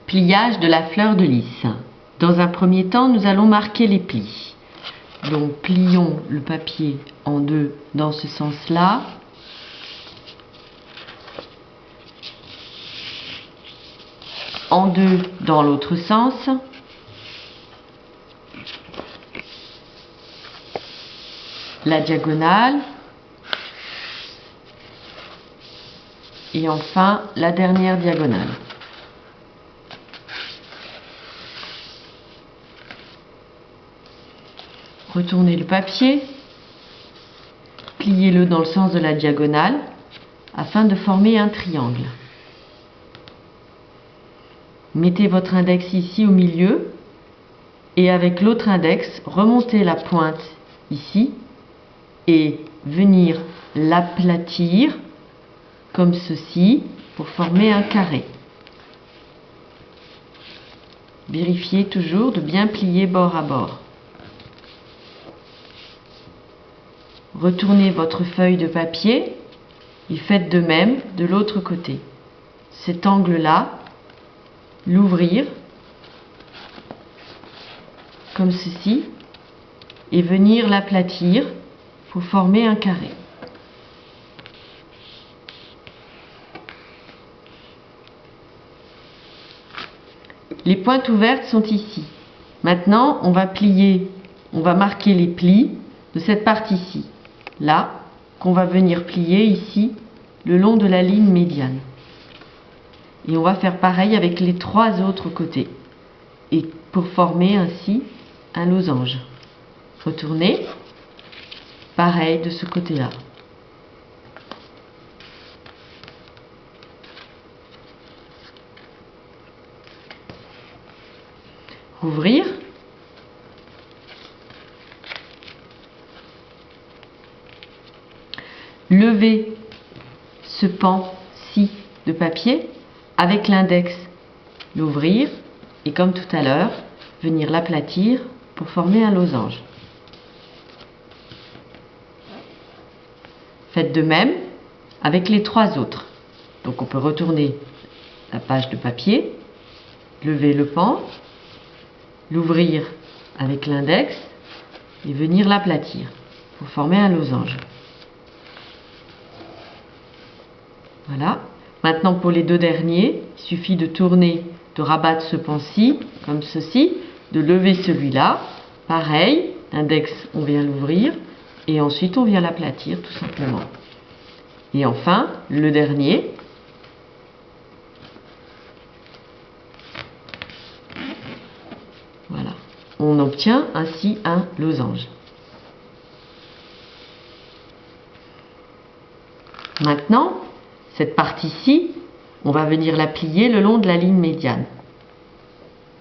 Pliage de la fleur de lys. Dans un premier temps, nous allons marquer les plis. Donc plions le papier en deux dans ce sens-là. En deux dans l'autre sens. La diagonale. Et enfin la dernière diagonale. Retournez le papier, pliez-le dans le sens de la diagonale afin de former un triangle. Mettez votre index ici au milieu et avec l'autre index, remontez la pointe ici et venir l'aplatir comme ceci pour former un carré. Vérifiez toujours de bien plier bord à bord. Retournez votre feuille de papier et faites de même de l'autre côté. Cet angle-là, l'ouvrir comme ceci et venir l'aplatir pour former un carré. Les pointes ouvertes sont ici. Maintenant, on va marquer les plis de cette partie-ci. Là, qu'on va venir plier ici le long de la ligne médiane. Et on va faire pareil avec les trois autres côtés. Et pour former ainsi un losange. Retournez. Pareil de ce côté-là. Ouvrir. Levez ce pan-ci de papier avec l'index, l'ouvrir et comme tout à l'heure, venir l'aplatir pour former un losange. Faites de même avec les trois autres. Donc on peut retourner la page de papier, lever le pan, l'ouvrir avec l'index et venir l'aplatir pour former un losange. Voilà. Maintenant pour les deux derniers, il suffit de tourner, de rabattre ce pan-ci, comme ceci, de lever celui-là. Pareil, l'index, on vient l'ouvrir, et ensuite on vient l'aplatir tout simplement. Et enfin, le dernier. Voilà. On obtient ainsi un losange. Maintenant, cette partie-ci, on va venir la plier le long de la ligne médiane,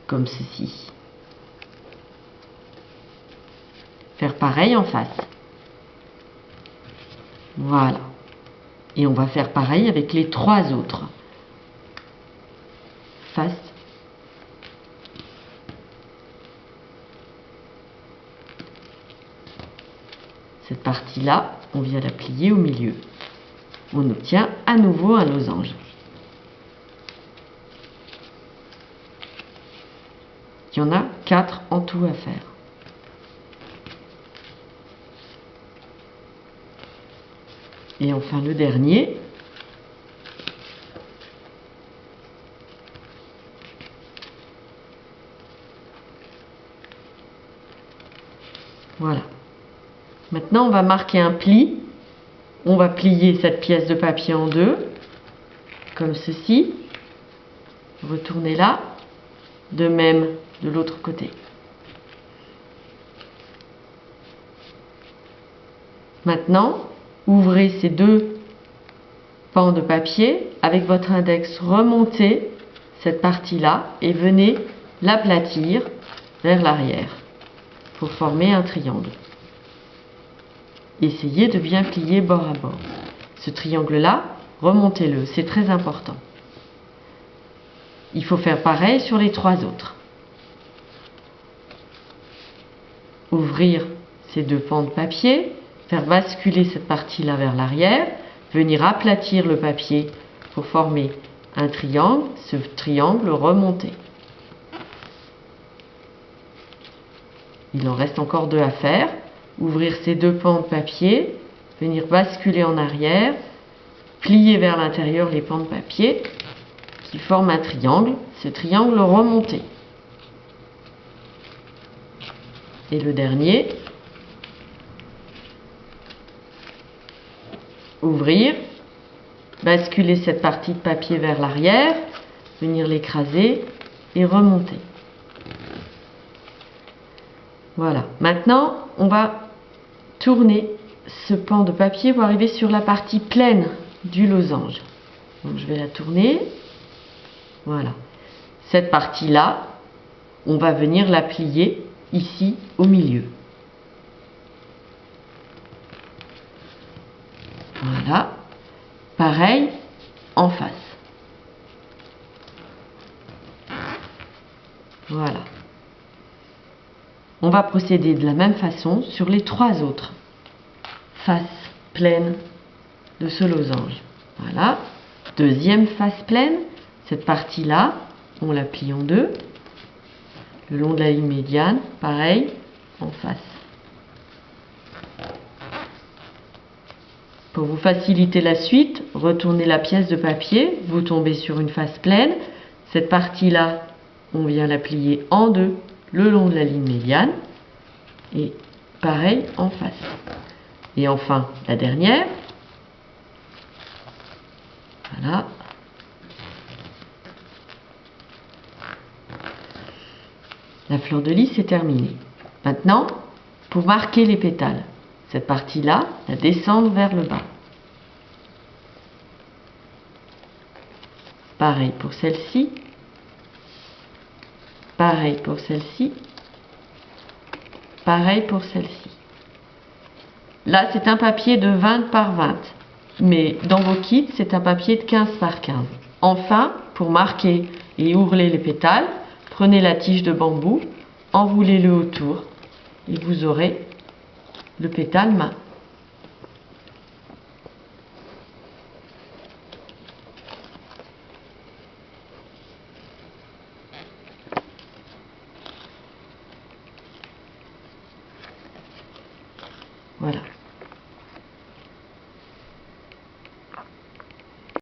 comme ceci. Faire pareil en face. Voilà. Et on va faire pareil avec les trois autres. Face. Cette partie-là, on vient la plier au milieu. On obtient à nouveau un losange. Il y en a 4 en tout à faire. Et enfin le dernier. Voilà. Maintenant on va marquer un pli. On va plier cette pièce de papier en deux, comme ceci. Retournez là, de même de l'autre côté. Maintenant, ouvrez ces deux pans de papier avec votre index, remontez cette partie-là et venez l'aplatir vers l'arrière pour former un triangle. Essayez de bien plier bord à bord. Ce triangle-là, remontez-le, c'est très important. Il faut faire pareil sur les trois autres. Ouvrir ces deux pans de papier, faire basculer cette partie-là vers l'arrière, venir aplatir le papier pour former un triangle, ce triangle remonté. Il en reste encore 2 à faire. Ouvrir ces 2 pans de papier, venir basculer en arrière, plier vers l'intérieur les pans de papier qui forment un triangle, ce triangle remonté. Et le dernier, ouvrir, basculer cette partie de papier vers l'arrière, venir l'écraser et remonter. Voilà. Maintenant, on va tourner ce pan de papier pour arriver sur la partie pleine du losange. Donc, je vais la tourner. Voilà. Cette partie-là, on va venir la plier ici au milieu. Voilà. Pareil en face. Voilà. On va procéder de la même façon sur les 3 autres faces pleines de ce losange. Voilà. Deuxième face pleine. Cette partie-là, on la plie en 2. Le long de la ligne médiane, pareil, en face. Pour vous faciliter la suite, retournez la pièce de papier, vous tombez sur une face pleine. Cette partie-là, on vient la plier en 2 le long de la ligne médiane et pareil en face. Et enfin, la dernière. Voilà. La fleur de lys est terminée. Maintenant, pour marquer les pétales, cette partie-là, la descendre vers le bas. Pareil pour celle-ci. Pareil pour celle-ci. Pareil pour celle-ci. Là, c'est un papier de 20 par 20. Mais dans vos kits, c'est un papier de 15 par 15. Enfin, pour marquer et ourler les pétales, prenez la tige de bambou, enroulez-le autour et vous aurez le pétale mat.